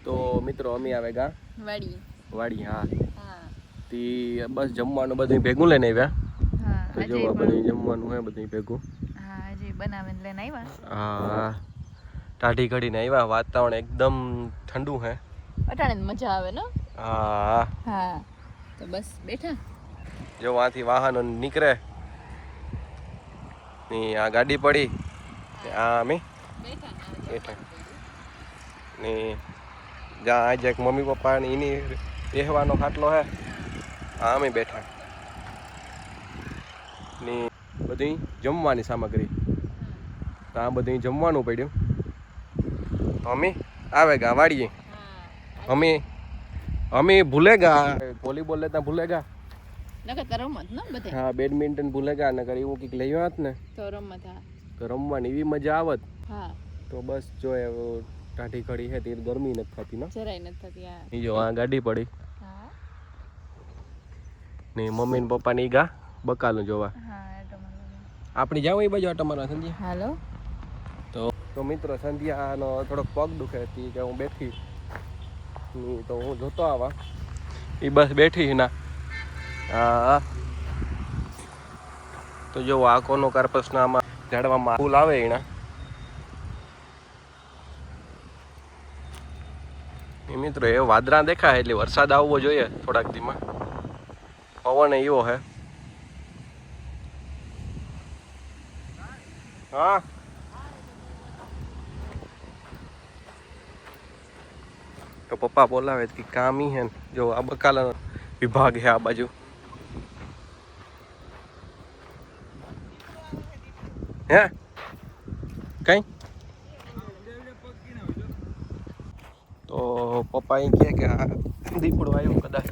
તો મિત્રો અમે આવે ગા વાડી હા તી બસ જમવાનું બધું ભેગું લઈને આવ્યા તો જો બધું જમવાનું હે બધું ભેગું બનાવીને લઈને આવ્યા હા ટાઢી ઘડીને આવ્યા વાતાવરણ એકદમ ઠંડુ હે અટાણે મજા આવે ને હા હા તો બસ બેઠા જો આથી વાહનો નીકળે ની આ ગાડી પડી આ અમે બેઠા ની જ્યાં આજે એક મમ્મી પપ્પા ને એની રહેવાનો ખાટલો હે આ અમે બેઠા ની બધી જમવાની સામગ્રી તો આ બધું જમવાનું પડ્યું તો અમે આવે ગા વાડીએ અમે ભૂલેગા વોલીબોલ લેતા ભૂલેગા નકર રમત ને બધે હા બેડમિન્ટન ભૂલેગા નકર એવું કંઈક લઈ આવત ને તો રમત હા તો રમવાની એવી મજા આવત હા તો બસ જો ટાઢી ઘડી હે તે ગરમી નથી થતી ને જરાય નથી થતી હા ઈ જો આ ગાડી પડી હા ને મમ્મી ને પપ્પા ની ગા બકાલું જોવા હા આપણી જાવ એ બાજુ આટો મારવા સંધ્યા હાલો તો મિત્રો સંધ્યાનો થોડોક પગ દુખે હતી કે હું બેઠી તો હું જોતો આવા એ બસ બેઠી ના હા તો જો આ કોનો કાર્પસના આમાં ઝાડવામાં ફૂલ આવે એના મિત્રો એ વાદળા દેખાય એટલે વરસાદ આવવો જોઈએ થોડાક દીમાં પવન એવો હે હા તો પપ્પા બોલાવે કે કામ ઈ હે જો આ બકાલા વિભાગ હે આ બાજુ હે કઈ તો પપ્પા એમ કહે કે આ દીપડો આવ્યો કદાચ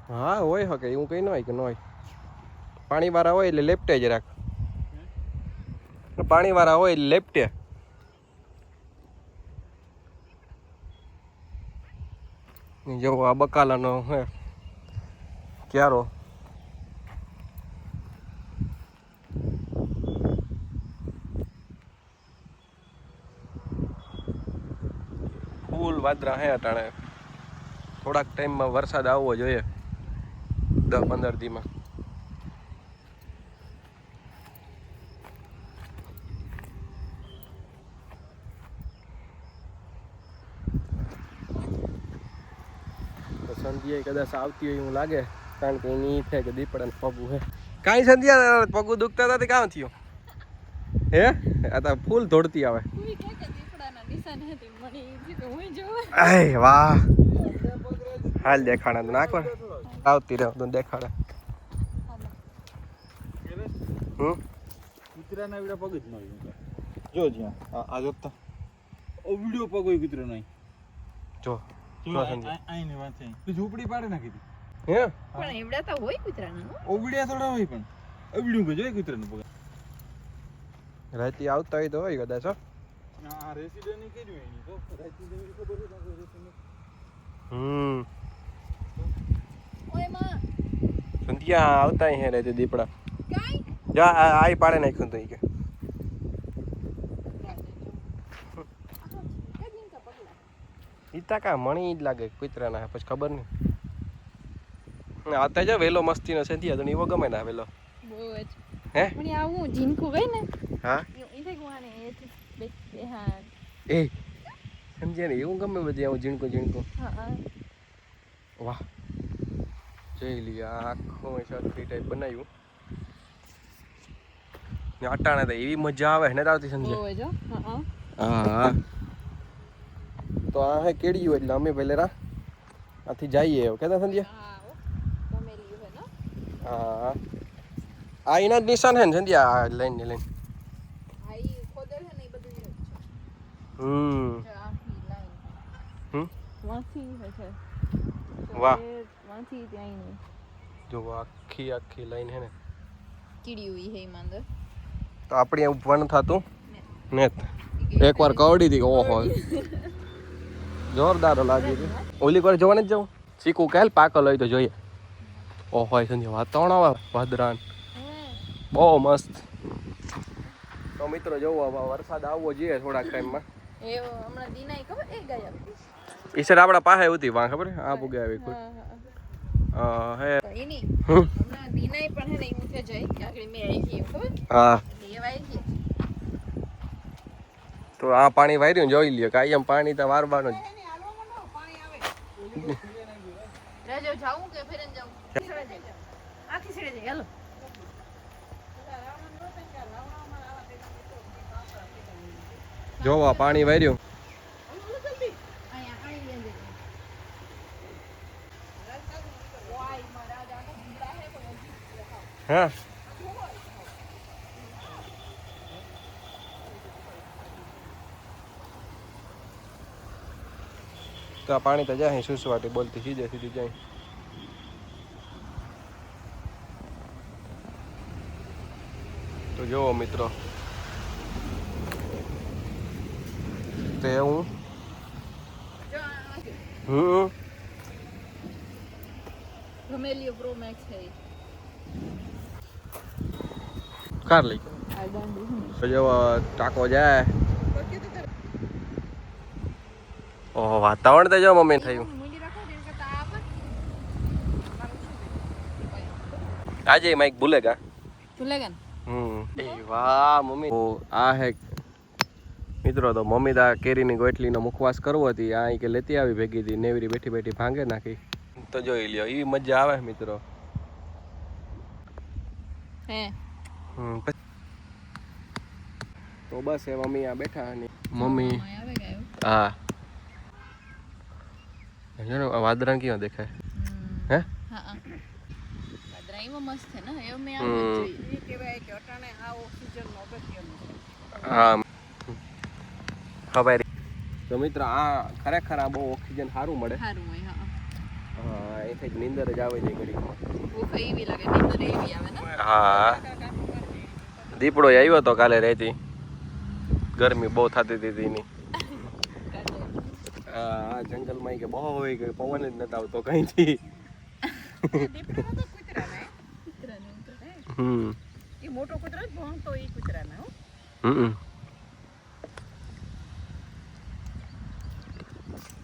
હા હોય શકે એવું કઈ ન હોય કે ન હોય પાણી વાળા હોય એટલે લેપટે જ રાખ પાણી વાળા હોય એટલે લેપટે જો આ બકાલાનો હે ક્યારો ફૂલ વાદળા હે અટાણે થોડાક ટાઈમમાં વરસાદ આવવો જોઈએ 10-15 દીમાં સંધ્યા કદાચ આવતી હોય એવું લાગે કારણ કે એની છે કે દીપડાને પગું હે કાંઈ સંધ્યા પગું દુખતા હતા કામ થયું હે આ તો ફૂલ દોડતી આવે વાહ હાલ દેખાડે તો નાખો આવતી રહે તો દેખાડે કૂતરાના વિડા પગ જ ન જો જ્યાં આ જોતા ઓ વિડિયો પગ હોય કૂતરો નહીં જો આઈને વાત થઈ તું ઝૂંપડી પાડે નાખી દી હે પણ એવડા તો હોય કૂતરાના ઓવડિયા થોડા હોય પણ ઓવડિયું કે જોઈ કૂતરાનું પગ રાતી આવતા હોય તો હોય કદાચ આ રેસિડન્ટ ની કર્યું એની તો રેસિડન્ટ ની ખબર છે રેસિડન્ટ ઓય માં સંધ્યા આવતા હે રે દીપડા કાઈ જા આઈ પાડે નાખ્યું તો ઈ કે ઈતા કા મણી જ લાગે કૂતરાના પછી ખબર નહીં આતા જ વેલો મસ્તીનો સંધ્યા તો એવો ગમે ના વેલો બહુ જ હે પણ આ હું જીનકું ગઈ ને હા ઈ થઈ ગવાને બે હા એ સમજ્યા ને એવું ગમે બધી આવું ઝીણકું હા વાહ જોઈ લઈએ આખો છત્રી ટાઈપ બનાવ્યું ને અટાણે તો એવી મજા આવે ને આવતી સમજ્યા બહુ જ હા હા તો આ હે કેડિયું એટલે અમે પહેલેરા આથી જઈએ એવું કહેતા સંધ્યા હા આ એના જ નિશાન હે ને સંધ્યા આ લાઈન ને લાઈન વાહ જો આખી લાઈન હે ને કીડી હે માંદર તો આપણે ઉભવાનું થતું ને એકવાર કવડી હતી ઓહો જોરદાર લાગી હતી. ઓલી વાર જોવા નથી જવું ચીકુ કાલ પાકલ હોય તો જોઈએ. ઓહો સંજય વાતાવરણ આવે ભદ્રાન બહુ મસ્ત. તો મિત્રો જોવો હવે વરસાદ આવવો જોઈએ થોડાક ટાઈમમાં. એવો હમણાં દિનાઈ ખબર એ ગયા ઈ સર આપણા પાસે હતી વાં ખબર આ પુગે આવી ખુદ હે તો એની હમણાં દિનાઈ પણ હે ને ઈ મુકે જાય કે આગળ મે આવી ગઈ ખબર હા એ વાઈ ગઈ તો આ પાણી વાર્યું જોઈ લ્યો કાયમ પાણી તો વારવાનું જ. રાજો જાવું કે ફેરન જાવું આખી છેડે જાય હાલો જોવા પાણી વાર્યું હા તો આ પાણી તો જાય સુસવાટી બોલતી સીધે સીધી જાય. તો જોવો મિત્રો તે હું ગમેલિયો પ્રો મેક્સ છે કાર લઈ આ ગાંડી તો જો ટાકો જાય. ઓહો વાતાવરણ તો જો મમ્મી થયું મુંડી રાખો દેન કરતા આપ આજે માઈક ભૂલેગા ભૂલેગા એ વાહ મમ્મી ઓ આ હે મિત્રો. તો મમ્મી તો કેરીની ગોટલીનો મુખવાસ કરવો હતી આ કે લેતી આવી ભેગી હતી નેવરી બેઠી બેઠી ભાંગે નાખી. તો જોઈ લ્યો એવી મજા આવે મિત્રો. હે તો બસ એ મમ્મી આ બેઠા ને મમ્મી આવે ગયો હા જો વાદરા ક્યાં દેખાય હે હા વાદરાઈમાં મસ્ત છે ને એવો મે આમ જોઈ એ કહેવાય કે અટાણે આ ઓક્સિજન નો અગત્યનો હા ખબર. તો મિત્ર આ ખરેખર આ બહુ ઓક્સિજન સારું મળે. સારું હોય હા હા એ થઈ નીંદર જ આવે છે ઘડીમાં. ભૂખ એવી લાગે નીંદર એવી આવે ને હા દીપડો આવ્યો તો કાલે રહેતી ગરમી બહુ થતી હતી એની. આ જંગલમાં કે બહુ હોય કે પવન જ નતા આવતો કઈથી. એ મોટો કૂતરો જ ભોંગતો એ કૂતરાને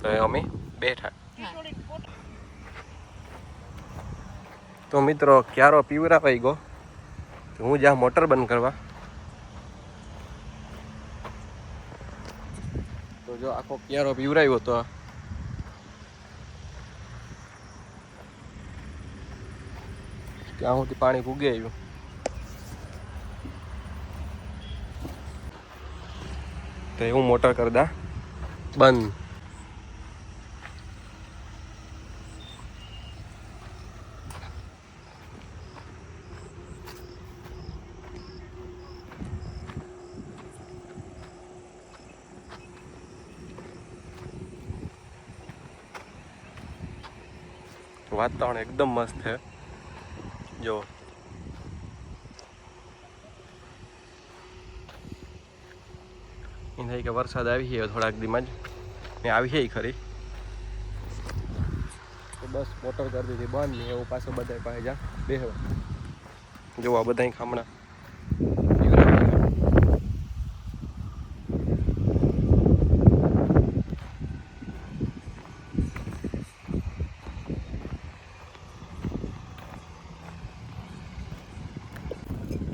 તો અમે બેઠા. તો મિત્રો ક્યારો પીવરાવાઈ ગયો હું જ્યાં મોટર બંધ કરવા. તો જો આખો ક્યારો પીવરાવ્યો તો ત્યાં સુધી પાણી ભૂગે આવ્યું. તો હું મોટર કરી દા બંધ. વાતાવરણ એકદમ મસ્ત છે જો. એ થાય કે વરસાદ આવી ગયો થોડાક દીમાં જ ને આવી છે ખરી. તો બસ મોટર કરી દીધી બંધ ને એવું પાછું બધા પાસે જા બેહવા. જો આ બધા ખામણા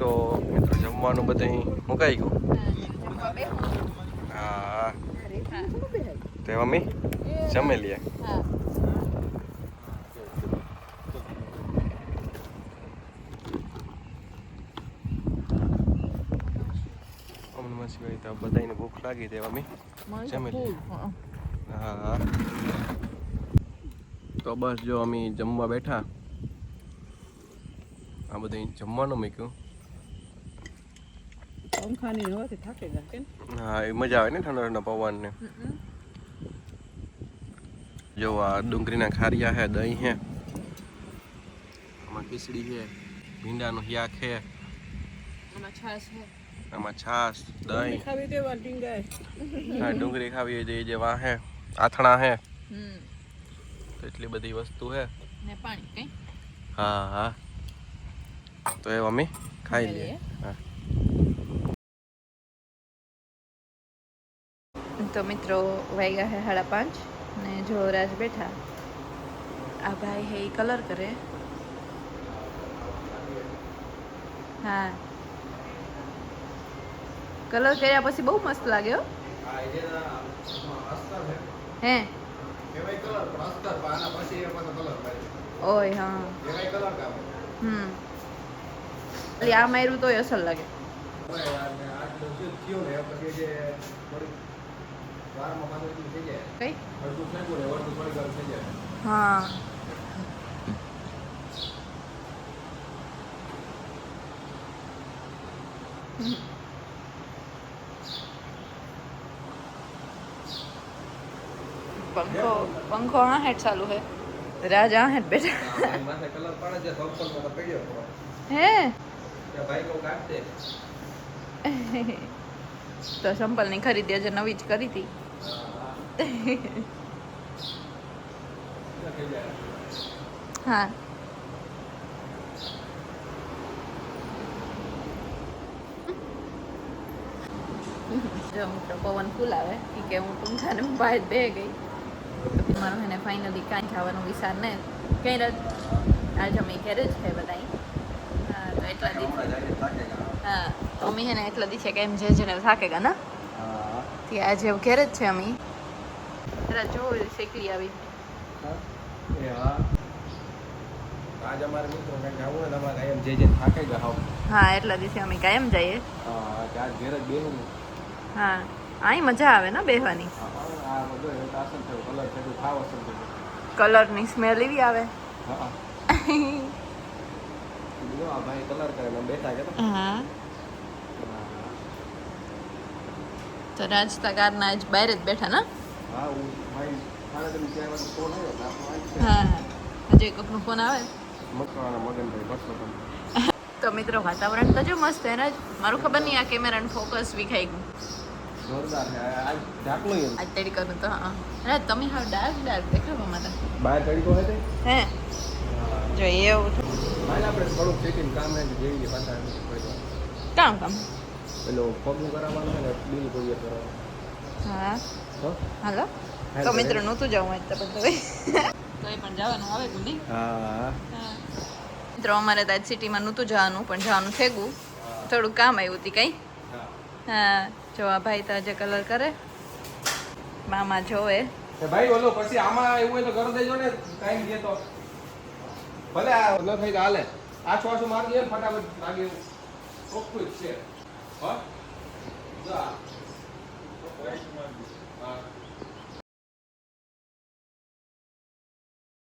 તો મિત્રો જમવાનું બધું મુકાઈ ગયું. હા તે મમ્મી જમી લઈએ. તો બધાને ભૂખ લાગી તે મમ્મી જમી લઈએ. હા તો બસ જો અમે જમવા બેઠા. આ બધું જમવાનું મૂક્યું. પંખાની હવાથી થાકે જાય કે હા એ મજા આવે ને ઠંડા ઠંડા પવન ને. જો આ ડુંગળીના ખારિયા હે દહીં હે આમાં ખીચડી હે ભીંડાનું શાક હે આમાં છાશ હે આમાં છાશ દહીં ખાવી દેવા ડીંગાય હા ડુંગળી ખાવી હોય તો એ જે વાં હે આથણા હે હમ તો એટલી બધી વસ્તુ હે. ને પાણી કઈ હા હા તો એ મમ્મી ખાઈ લે. લઈએ. હા તો મિત્રો વાગ્યા હે 5:30 ને જો રાજ બેઠા આ ભાઈ હે કલર કરે. હા કલર કર્યા પછી બહુ મસ્ત લાગે હો. હે ઓય હા એટલે આ માર્યું તોય અસર લાગે. કઈ હા પંખો પંખો આ હેઠ ચાલુ હે રાજ આ હેઠ બેઠા હે તો સંપલ ની ખરીદી આજે નવી જ કરી હતી. હા જો મિત્રો પવન ફૂલ આવે કે હું પંખાને બહાર બે ગઈ તો મારો એને ફાઇનલી કાંઈ જવાનો વિચાર ને કઈ રાત આજ અમે ઘરે જ છે બધા. હા તો એટલા દિવસે હા મમ્મી હે ને એટલા દિવસે કે એમ જે જેને થાકેગા ના તે આજે ઘરે જ છે અમે જરા જો શેકલી આવી. આજ અમારે મિત્રો કંઈક આવું હોય ને અમારે એમ જે થાકે ગયા હાવ. હા એટલા દિવસે અમે કાયમ જઈએ. હા આજ ઘેર જ બેહું ને. હા અહીં મજા આવે ને બેહવાની. આ બધો આસન થયો કલર થયું ખાવ અસર થયું. કલરની સ્મેલ એવી આવે. હા આ ભાઈ કલર કરે ને બેઠા કે હા તો રાજતા કારના આજ બહાર જ બેઠા ને. હા હું ભાઈ ખાને તમે ત્યાં વાગે ફોન આવ્યો તો આપણો આવી હા હજુ કોકનો ફોન આવે. મકવાના મગનભાઈ બસો તમે. તો મિત્રો વાતાવરણ તો જો મસ્ત હે ને મારું ખબર નહીં આ કેમેરાનું ફોકસ વિખાઈ ગયું. જોરદાર છે આજ ઢાકલો એમ આજ તડકાનું તો હા અરે તમે હાવ ડાર્ક દેખાવા મારા. બહાર તડકો હે તે હે જો એવું હાલ આપણે થોડુંક ચેકિંગ કામ હે જેવી પાછા કોઈ તો કામ પેલો પગનું કરાવવાનું છે ને બિલ કોઈ કરવાનું. હા હો હાલો તો મિત્રો નહોતું જવું આજ તો બધું તો એ પણ જવાનું આવે ગુડી. હા મિત્રો અમારે તો આજ સિટીમાં નહોતું જવાનું પણ જવાનું થઈ ગયું થોડું કામ આવ્યું હતું કંઈ. હા જો આ ભાઈ તો આજે કલર કરે મામા જોવે. ભાઈ ઓલો પછી આમાં એવું હોય તો કરી દેજો ને ટાઈમ દે તો ભલે આ ન થઈ તો હાલે. આ છોછું મારી દે ને ફટાફટ લાગે એવું ચોખ્ખું જ છે. હા જો આ હા